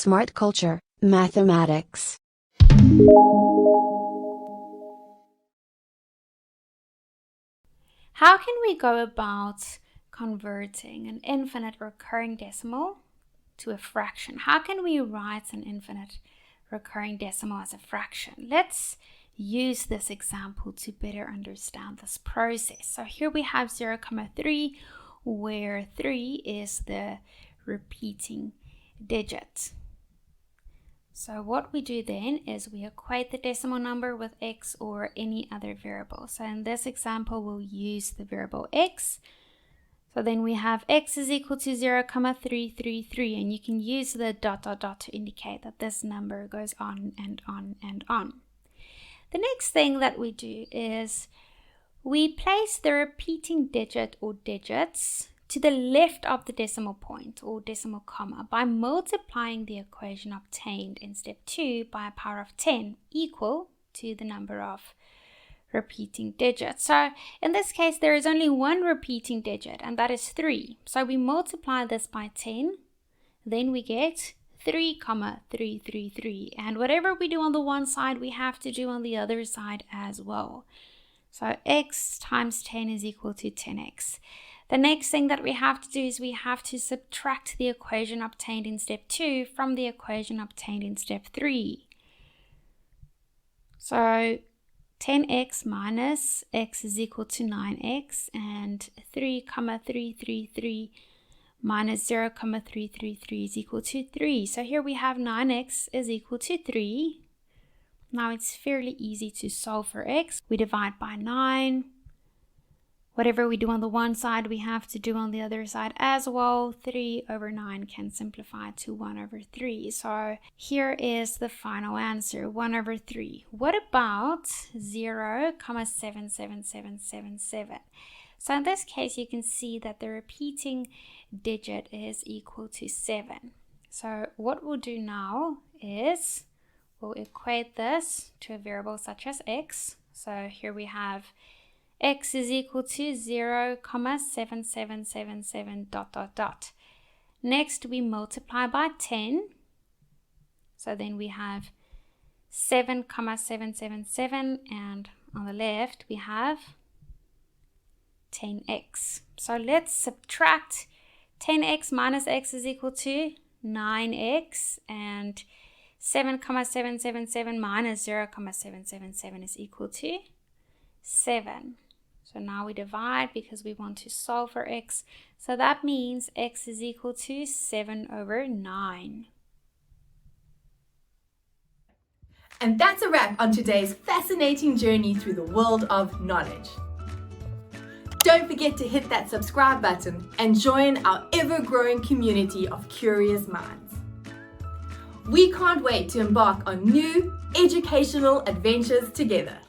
Smart Culture, Mathematics. How can we go about converting an infinite recurring decimal to a fraction? How can we write an infinite recurring decimal as a fraction? Let's use this example to better understand this process. So here we have 0,3, where 3 is the repeating digit. So what we do then is we equate the decimal number with x or any other variable. So in this example, we'll use the variable x. So then we have x is equal to 0,333, and you can use the ... to indicate that this number goes on and on and on. The next thing that we do is we place the repeating digit or digits to the left of the decimal point or decimal comma by multiplying the equation obtained in step 2 by a power of 10 equal to the number of repeating digits. So in this case, there is only one repeating digit, and that is 3. So we multiply this by 10, then we get 3,333. And whatever we do on the one side, we have to do on the other side as well. So x times 10 is equal to 10x. The next thing that we have to do is we have to subtract the equation obtained in step 2 from the equation obtained in step 3. So 10x minus x is equal to 9x, and 3,333 minus 0,333 is equal to 3. So here we have 9x is equal to 3. Now it's fairly easy to solve for x. We divide by 9. Whatever we do on the one side, we have to do on the other side as well. 3 over 9 can simplify to 1 over 3. So here is the final answer, 1 over 3. What about 0,77777? So in this case, you can see that the repeating digit is equal to 7. So what we'll do now is we'll equate this to a variable such as x. So here we have x is equal to 0,7777 ... Next, we multiply by 10. So then we have 7,777, and on the left we have 10x. So let's subtract 10x minus x is equal to 9x, and 7,777 minus 0,777 is equal to 7. So now we divide because we want to solve for x. So that means x is equal to 7 over 9. And that's a wrap on today's fascinating journey through the world of knowledge. Don't forget to hit that subscribe button and join our ever-growing community of curious minds. We can't wait to embark on new educational adventures together.